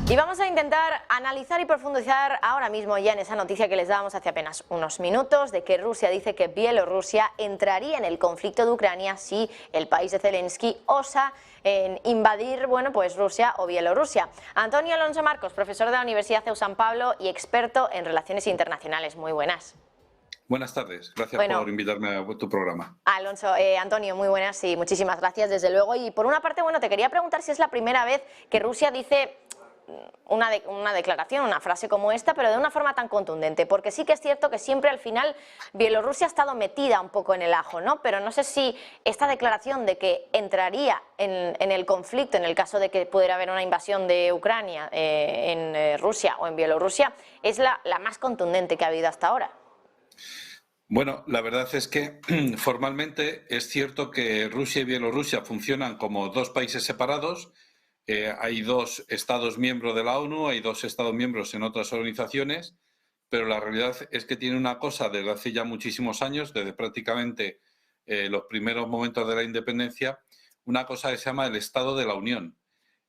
Y vamos a intentar analizar y profundizar ahora mismo ya en esa noticia que les dábamos hace apenas unos minutos, de que Rusia dice que Bielorrusia entraría en el conflicto de Ucrania si el país de Zelensky osa invadir, bueno, pues Rusia o Bielorrusia. Antonio Alonso Marcos, profesor de la Universidad CEU San Pablo y experto en relaciones internacionales. Muy buenas. Buenas tardes, gracias por invitarme a tu programa. Antonio, muy buenas y muchísimas gracias, desde luego. Y por una parte, bueno, te quería preguntar si es la primera vez que Rusia dice una declaración, una frase como esta, pero de una forma tan contundente, porque sí que es cierto que siempre al final Bielorrusia ha estado metida un poco en el ajo, ¿no? Pero no sé si esta declaración de que entraría en el conflicto en el caso de que pudiera haber una invasión de Ucrania en Rusia o en Bielorrusia es la más contundente que ha habido hasta ahora. Bueno, la verdad es que formalmente es cierto que Rusia y Bielorrusia funcionan como dos países separados. Hay dos Estados miembros de la ONU, hay dos Estados miembros en otras organizaciones, pero la realidad es que tiene una cosa desde hace ya muchísimos años, desde prácticamente los primeros momentos de la independencia, una cosa que se llama el Estado de la Unión,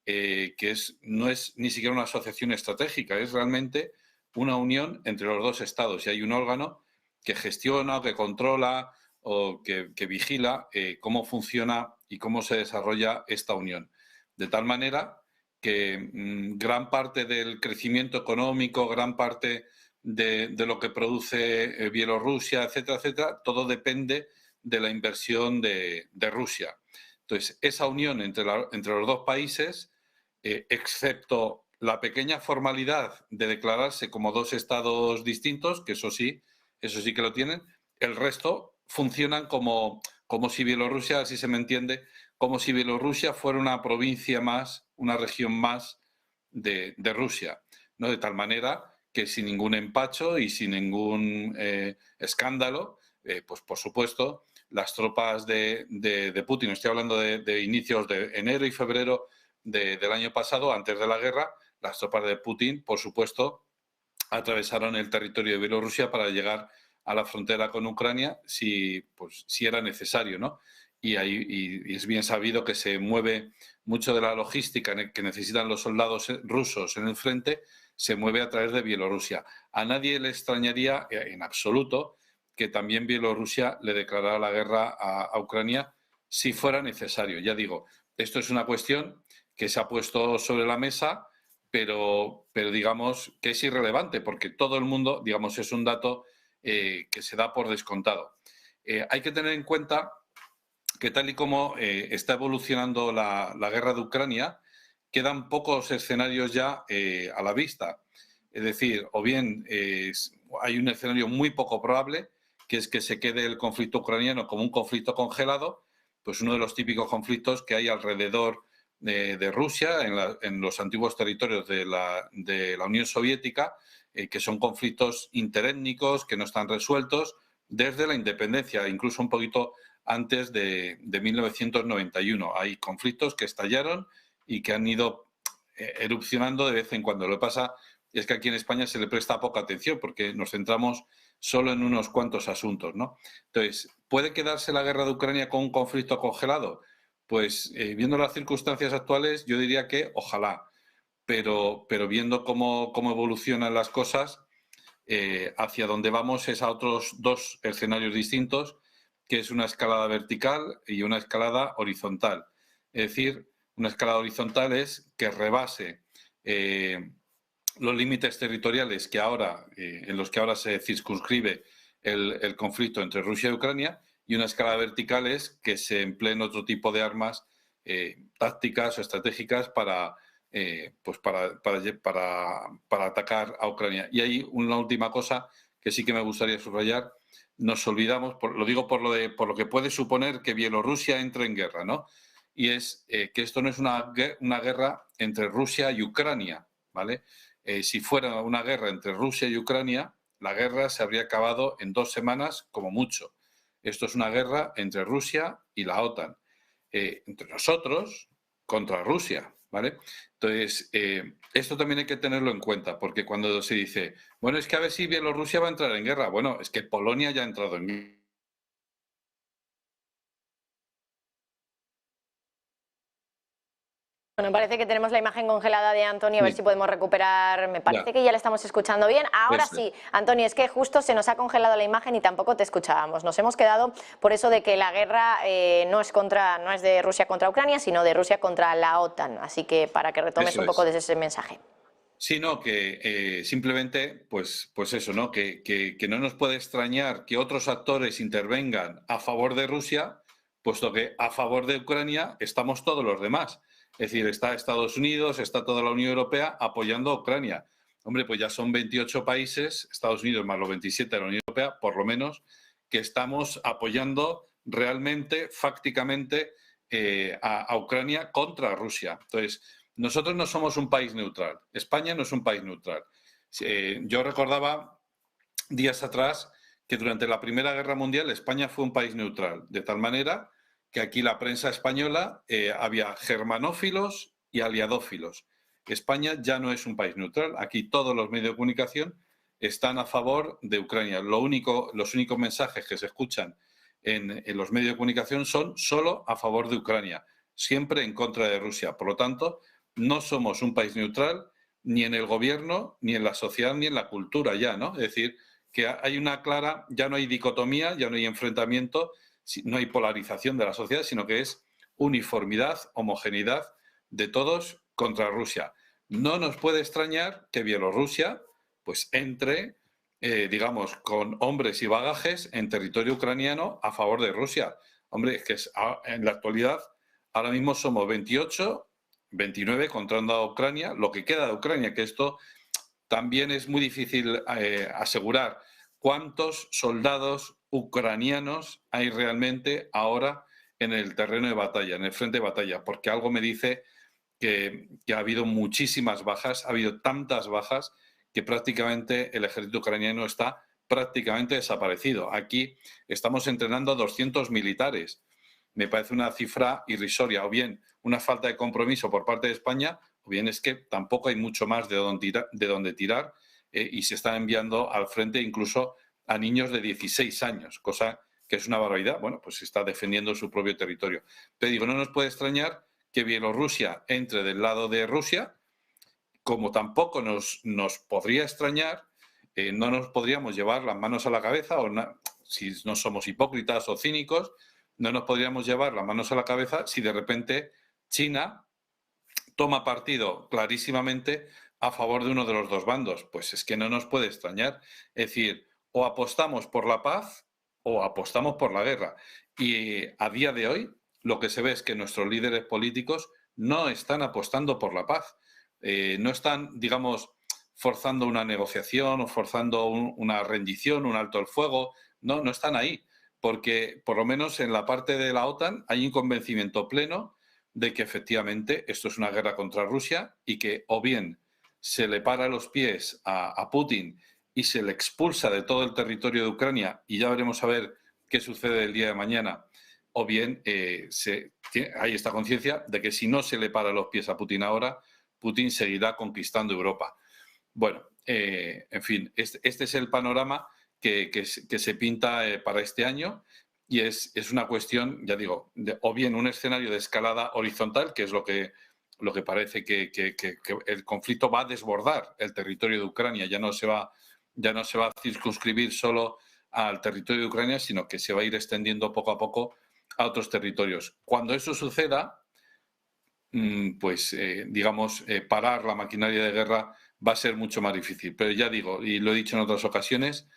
que no es ni siquiera una asociación estratégica, es realmente una unión entre los dos estados y hay un órgano que gestiona, que controla o que vigila cómo funciona y cómo se desarrolla esta unión. De tal manera que gran parte del crecimiento económico, gran parte de lo que produce Bielorrusia, etcétera, etcétera, todo depende de la inversión de Rusia. Entonces, esa unión entre los dos países, excepto la pequeña formalidad de declararse como dos estados distintos, que eso sí que lo tienen, el resto funcionan como si Bielorrusia, así se me entiende, como si Bielorrusia fuera una provincia más, una región más de Rusia, ¿no? De tal manera que sin ningún empacho y sin ningún escándalo, pues por supuesto, las tropas de Putin, estoy hablando de inicios de enero y febrero del año pasado, antes de la guerra, las tropas de Putin, por supuesto, atravesaron el territorio de Bielorrusia para llegar a la frontera con Ucrania si era necesario, ¿no? Y es bien sabido que se mueve mucho de la logística que necesitan los soldados rusos en el frente, se mueve a través de Bielorrusia. A nadie le extrañaría en absoluto que también Bielorrusia le declarara la guerra a Ucrania si fuera necesario. Ya digo, esto es una cuestión que se ha puesto sobre la mesa, pero digamos que es irrelevante porque todo el mundo, digamos, es un dato que se da por descontado. Hay que tener en cuenta que tal y como está evolucionando la guerra de Ucrania, quedan pocos escenarios ya a la vista. Es decir, o bien hay un escenario muy poco probable, que es que se quede el conflicto ucraniano como un conflicto congelado, pues uno de los típicos conflictos que hay alrededor de Rusia, en los antiguos territorios de la Unión Soviética, que son conflictos interétnicos, que no están resueltos desde la independencia, incluso un poquito antes de 1991. Hay conflictos que estallaron y que han ido erupcionando de vez en cuando. Lo que pasa es que aquí en España se le presta poca atención porque nos centramos solo en unos cuantos asuntos, ¿no? Entonces, ¿puede quedarse la guerra de Ucrania con un conflicto congelado? Pues viendo las circunstancias actuales, yo diría que ojalá, pero viendo cómo evolucionan las cosas, hacia donde vamos es a otros dos escenarios distintos, que es una escalada vertical y una escalada horizontal. Es decir, una escalada horizontal es que rebase los límites territoriales que ahora, en los que ahora se circunscribe el conflicto entre Rusia y Ucrania, y una escalada vertical es que se empleen otro tipo de armas tácticas o estratégicas para atacar a Ucrania. Y hay una última cosa que sí que me gustaría subrayar. Nos olvidamos, lo digo por lo que puede suponer que Bielorrusia entre en guerra, ¿no? Y es que esto no es una guerra entre Rusia y Ucrania, ¿vale? Si fuera una guerra entre Rusia y Ucrania, la guerra se habría acabado en 2 semanas como mucho. Esto es una guerra entre Rusia y la OTAN, entre nosotros contra Rusia, ¿vale? Entonces, esto también hay que tenerlo en cuenta, porque cuando se dice, bueno, es que a ver si Bielorrusia va a entrar en guerra, bueno, es que Polonia ya ha entrado en guerra. Bueno, parece que tenemos la imagen congelada de Antonio, a ver Sí. si podemos recuperar. Me parece Ya, que ya le estamos escuchando bien. Ahora eso es. sí, Antonio, es que justo se nos ha congelado la imagen y tampoco te escuchábamos. Nos hemos quedado por eso de que la guerra no es de Rusia contra Ucrania, sino de Rusia contra la OTAN. Así que para que retomes Eso un poco es. desde ese mensaje. Sí, no, que simplemente, pues eso, ¿no? Que no nos puede extrañar que otros actores intervengan a favor de Rusia, puesto que a favor de Ucrania estamos todos los demás. Es decir, está Estados Unidos, está toda la Unión Europea apoyando a Ucrania. Hombre, pues ya son 28 países, Estados Unidos más los 27 de la Unión Europea, por lo menos, que estamos apoyando realmente, fácticamente, a Ucrania contra Rusia. Entonces, nosotros no somos un país neutral. España no es un país neutral. Yo recordaba días atrás que durante la Primera Guerra Mundial España fue un país neutral, de tal manera que aquí la prensa española había germanófilos y aliadófilos. España ya no es un país neutral. Aquí todos los medios de comunicación están a favor de Ucrania. Los únicos mensajes que se escuchan en los medios de comunicación son solo a favor de Ucrania, siempre en contra de Rusia. Por lo tanto, no somos un país neutral ni en el gobierno, ni en la sociedad, ni en la cultura ya, ¿no? Es decir, que hay una clara, ya no hay dicotomía, ya no hay enfrentamiento, no hay polarización de la sociedad, sino que es uniformidad, homogeneidad de todos contra Rusia. No nos puede extrañar que Bielorrusia pues entre, digamos, con hombres y bagajes en territorio ucraniano a favor de Rusia. Hombre, es que en la actualidad ahora mismo somos 28, 29 contando a Ucrania, lo que queda de Ucrania, que esto también es muy difícil asegurar cuántos soldados ucranianos hay realmente ahora en el terreno de batalla, en el frente de batalla, porque algo me dice que ha habido muchísimas bajas, ha habido tantas bajas que prácticamente el ejército ucraniano está prácticamente desaparecido. Aquí estamos entrenando a 200 militares. Me parece una cifra irrisoria, o bien una falta de compromiso por parte de España, o bien es que tampoco hay mucho más de dónde tirar y se están enviando al frente incluso a niños de 16 años, cosa que es una barbaridad. Bueno, pues se está defendiendo su propio territorio. Pero digo, no nos puede extrañar que Bielorrusia entre del lado de Rusia, como tampoco nos podría extrañar, no nos podríamos llevar las manos a la cabeza, si no somos hipócritas o cínicos, no nos podríamos llevar las manos a la cabeza si de repente China toma partido clarísimamente a favor de uno de los dos bandos. Pues es que no nos puede extrañar. Es decir, o apostamos por la paz o apostamos por la guerra. Y a día de hoy lo que se ve es que nuestros líderes políticos no están apostando por la paz. No están, digamos, forzando una negociación o forzando una rendición, un alto el fuego. No, no están ahí. Porque por lo menos en la parte de la OTAN hay un convencimiento pleno de que efectivamente esto es una guerra contra Rusia y que o bien se le para los pies a Putin y se le expulsa de todo el territorio de Ucrania, y ya veremos a ver qué sucede el día de mañana, o bien hay esta conciencia de que si no se le para los pies a Putin ahora, Putin seguirá conquistando Europa. Bueno, en fin, este es el panorama que se pinta para este año. Y es una cuestión, ya digo, o bien un escenario de escalada horizontal, que es lo que parece que el conflicto va a desbordar el territorio de Ucrania, ya no se va a circunscribir solo al territorio de Ucrania, sino que se va a ir extendiendo poco a poco a otros territorios. Cuando eso suceda, pues digamos, parar la maquinaria de guerra va a ser mucho más difícil. Pero ya digo, y lo he dicho en otras ocasiones,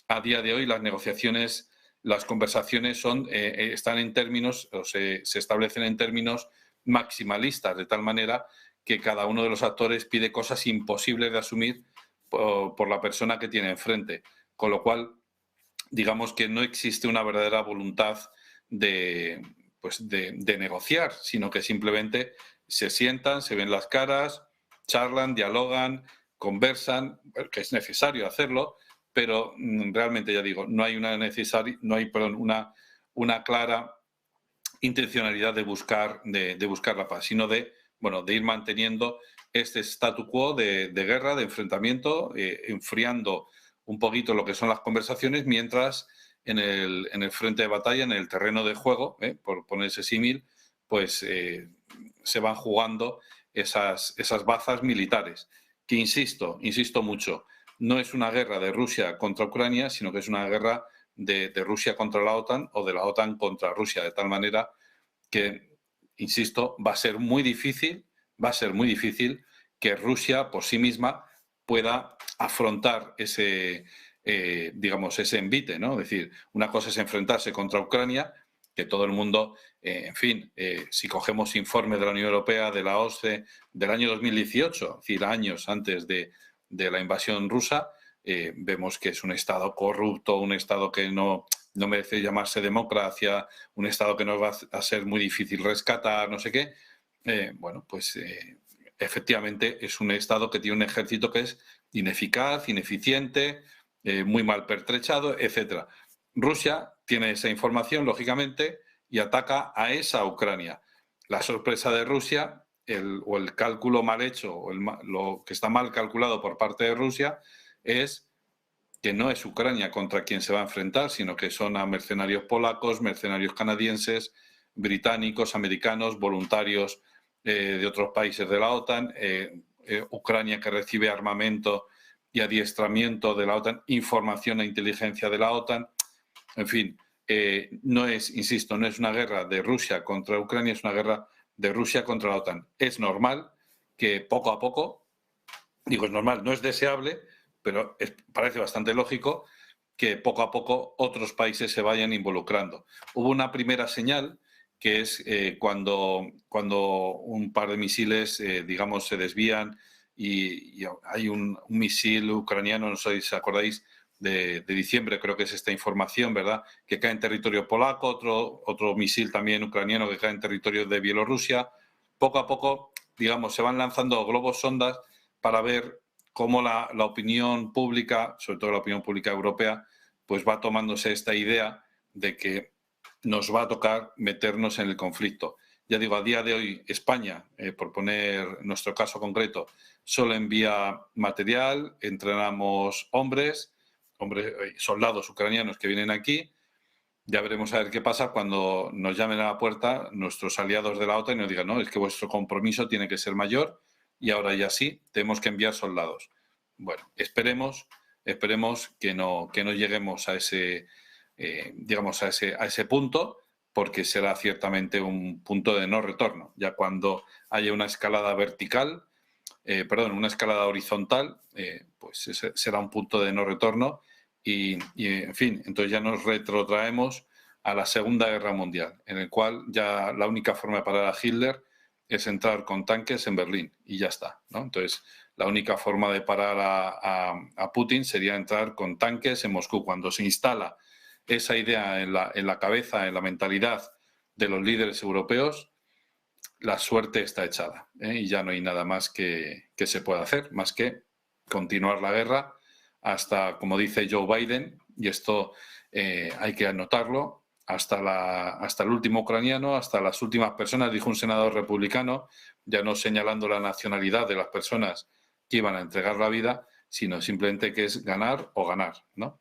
a día de hoy las negociaciones, las conversaciones están en términos, o se establecen en términos maximalistas, de tal manera que cada uno de los actores pide cosas imposibles de asumir por la persona que tiene enfrente. Con lo cual, digamos que no existe una verdadera voluntad de negociar, sino que simplemente se sientan, se ven las caras, charlan, dialogan, conversan, que es necesario hacerlo, pero realmente, ya digo, no hay una clara intencionalidad de buscar la paz, sino de ir manteniendo este statu quo de guerra, de enfrentamiento, enfriando un poquito lo que son las conversaciones, mientras en el frente de batalla, en el terreno de juego, por poner ese símil, pues se van jugando esas bazas militares. Que insisto mucho, no es una guerra de Rusia contra Ucrania, sino que es una guerra de Rusia contra la OTAN o de la OTAN contra Rusia, de tal manera que, insisto, va a ser muy difícil que Rusia por sí misma pueda afrontar ese, digamos, ese envite, ¿no? Es decir, una cosa es enfrentarse contra Ucrania, que todo el mundo, en fin, si cogemos informes de la Unión Europea, de la OSCE, del año 2018, es decir, años antes de la invasión rusa, vemos que es un Estado corrupto, un Estado que no merece llamarse democracia, un Estado que nos va a ser muy difícil rescatar, no sé qué. Bueno, pues efectivamente es un Estado que tiene un ejército que es ineficaz, ineficiente, muy mal pertrechado, etc. Rusia tiene esa información, lógicamente, y ataca a esa Ucrania. La sorpresa de Rusia, o el cálculo mal hecho, o lo que está mal calculado por parte de Rusia, es que no es Ucrania contra quien se va a enfrentar, sino que son a mercenarios polacos, mercenarios canadienses, británicos, americanos, voluntarios de otros países de la OTAN, Ucrania que recibe armamento y adiestramiento de la OTAN, información e inteligencia de la OTAN. En fin, no es, insisto, no es una guerra de Rusia contra Ucrania, es una guerra de Rusia contra la OTAN. Es normal que poco a poco, digo es normal, no es deseable, pero parece bastante lógico que poco a poco otros países se vayan involucrando. Hubo una primera señal que es cuando un par de misiles, digamos, se desvían y hay un misil ucraniano, no sé si os acordáis, de diciembre, creo que es esta información, ¿verdad?, que cae en territorio polaco, otro misil también ucraniano que cae en territorio de Bielorrusia. Poco a poco, digamos, se van lanzando globos sondas para ver cómo la opinión pública, sobre todo la opinión pública europea, pues va tomándose esta idea de que nos va a tocar meternos en el conflicto. Ya digo, a día de hoy España, por poner nuestro caso concreto, solo envía material, entrenamos hombres, soldados ucranianos que vienen aquí. Ya veremos a ver qué pasa cuando nos llamen a la puerta nuestros aliados de la OTAN y nos digan, no, es que vuestro compromiso tiene que ser mayor y ahora ya sí, tenemos que enviar soldados. Bueno, esperemos que no lleguemos a ese, digamos, a ese punto, porque será ciertamente un punto de no retorno. Ya cuando haya una escalada vertical, una escalada horizontal, pues ese será un punto de no retorno y, en fin, entonces ya nos retrotraemos a la Segunda Guerra Mundial, en el cual ya la única forma de parar a Hitler es entrar con tanques en Berlín y ya está, ¿no? Entonces, la única forma de parar a Putin sería entrar con tanques en Moscú. Cuando se instala esa idea en la cabeza, en la mentalidad de los líderes europeos, la suerte está echada, y ya no hay nada más que se pueda hacer, más que continuar la guerra hasta, como dice Joe Biden, y esto hay que anotarlo, hasta el último ucraniano, hasta las últimas personas, dijo un senador republicano, ya no señalando la nacionalidad de las personas que iban a entregar la vida, sino simplemente que es ganar o ganar, ¿no?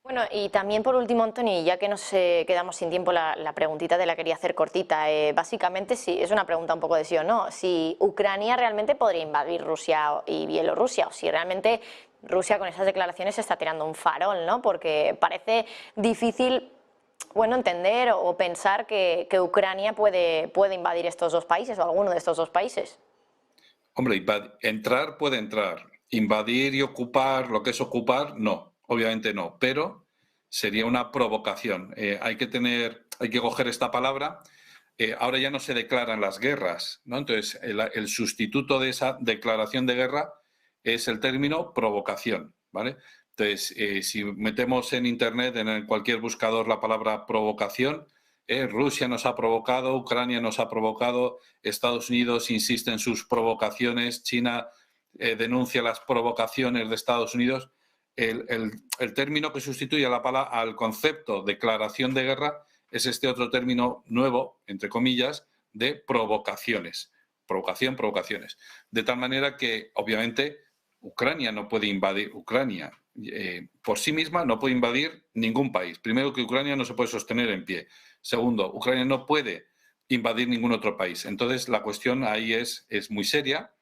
Bueno, y también por último, Antoni, ya que nos quedamos sin tiempo, la preguntita te la quería hacer cortita. Básicamente, sí, es una pregunta un poco de sí o no. Si Ucrania realmente podría invadir Rusia y Bielorrusia, o si realmente Rusia con esas declaraciones se está tirando un farol, ¿no? Porque parece difícil, bueno, entender o pensar que Ucrania puede invadir estos dos países o alguno de estos dos países. Hombre, entrar puede entrar. Invadir y ocupar, lo que es ocupar, no, obviamente no, pero sería una provocación. Hay que coger esta palabra. Ahora ya no se declaran las guerras, ¿no? Entonces, el sustituto de esa declaración de guerra es el término provocación, ¿vale? Entonces, si metemos en Internet, en cualquier buscador, la palabra provocación, Rusia nos ha provocado, Ucrania nos ha provocado, Estados Unidos insiste en sus provocaciones, China denuncia las provocaciones de Estados Unidos. El término que sustituye al concepto declaración de guerra es este otro término nuevo, entre comillas, de provocaciones. Provocaciones. De tal manera que, obviamente, Ucrania no puede invadir, Ucrania por sí misma no puede invadir ningún país. Primero, que Ucrania no se puede sostener en pie. Segundo, Ucrania no puede invadir ningún otro país. Entonces, la cuestión ahí es muy seria,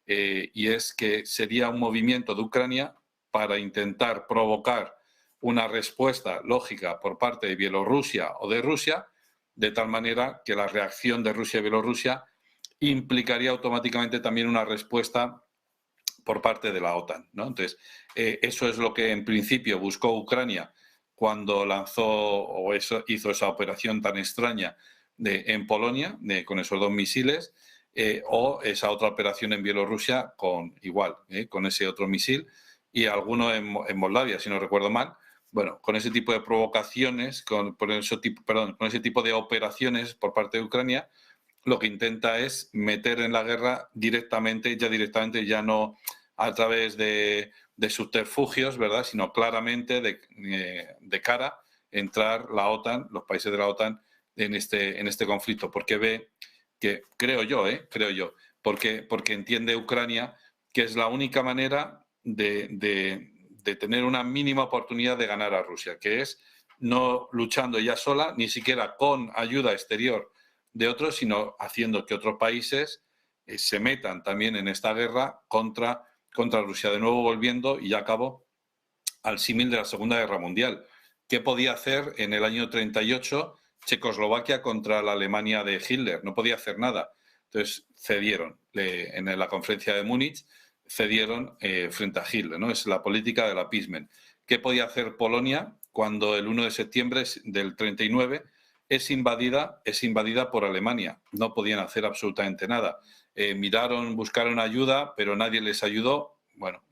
y es que sería un movimiento de Ucrania para intentar provocar una respuesta lógica por parte de Bielorrusia o de Rusia, de tal manera que la reacción de Rusia y Bielorrusia implicaría automáticamente también una respuesta por parte de la OTAN, ¿no? Entonces, eso es lo que en principio buscó Ucrania cuando lanzó o hizo esa operación tan extraña en Polonia, con esos 2 misiles, o esa otra operación en Bielorrusia con con ese otro misil, y alguno en Moldavia, si no recuerdo mal. Bueno, con ese tipo de provocaciones, con ese tipo de operaciones por parte de Ucrania, lo que intenta es meter en la guerra directamente, ya no a través de subterfugios, ¿verdad?, sino claramente de cara entrar la OTAN, los países de la OTAN, en este conflicto, porque ve que, creo yo, porque entiende Ucrania que es la única manera de tener una mínima oportunidad de ganar a Rusia, que es no luchando ella sola, ni siquiera con ayuda exterior de otros, sino haciendo que otros países se metan también en esta guerra contra Rusia. De nuevo volviendo, y ya acabo, al símil de la Segunda Guerra Mundial. ¿Qué podía hacer en el año 38 Checoslovaquia contra la Alemania de Hitler? No podía hacer nada. Entonces cedieron en la conferencia de Múnich, cedieron frente a Hitler, ¿no? Es la política del appeasement. ¿Qué podía hacer Polonia cuando el 1 de septiembre del 39 es invadida por Alemania? No podían hacer absolutamente nada. Buscaron ayuda, pero nadie les ayudó. Bueno,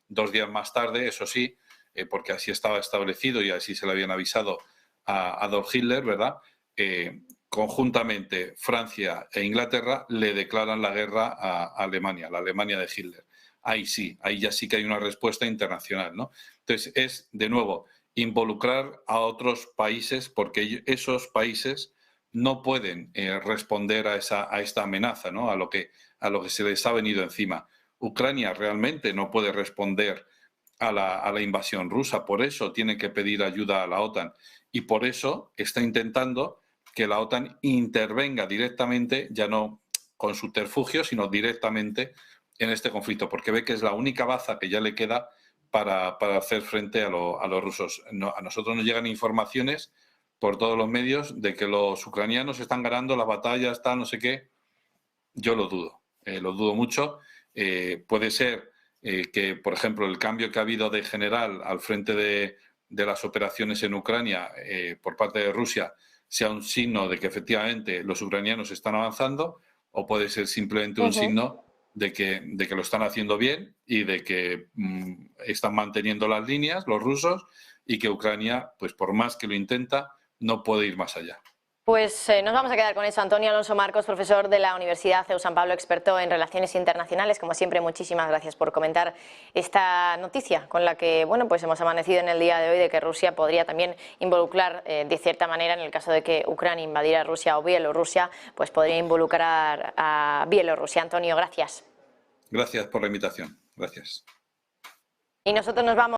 2 días más tarde, eso sí, porque así estaba establecido y así se le habían avisado a Adolf Hitler, ¿verdad? Conjuntamente Francia e Inglaterra le declaran la guerra a Alemania, la Alemania de Hitler. Ahí ya sí que hay una respuesta internacional, ¿no? Entonces es, de nuevo, involucrar a otros países, porque esos países no pueden responder a esta amenaza, ¿no?, a lo que se les ha venido encima. Ucrania realmente no puede responder a la invasión rusa, por eso tiene que pedir ayuda a la OTAN, y por eso está intentando que la OTAN intervenga directamente, ya no con subterfugio, sino directamente en este conflicto, porque ve que es la única baza que ya le queda para hacer frente a los rusos. A nosotros nos llegan informaciones por todos los medios de que los ucranianos están ganando las batallas, tal, no sé qué. Yo lo dudo mucho. Puede ser que, por ejemplo, el cambio que ha habido de general al frente de las operaciones en Ucrania por parte de Rusia sea un signo de que efectivamente los ucranianos están avanzando, o puede ser simplemente un signo de que lo están haciendo bien y de que están manteniendo las líneas los rusos, y que Ucrania, pues por más que lo intenta, no puede ir más allá. Pues nos vamos a quedar con eso. Antonio Alonso Marcos, profesor de la Universidad CEU San Pablo, experto en relaciones internacionales. Como siempre, muchísimas gracias por comentar esta noticia con la que, bueno, pues hemos amanecido en el día de hoy, de que Rusia podría también involucrar, de cierta manera, en el caso de que Ucrania invadiera Rusia o Bielorrusia, pues podría involucrar a Bielorrusia. Antonio, gracias. Gracias por la invitación. Gracias. Y nosotros nos vamos.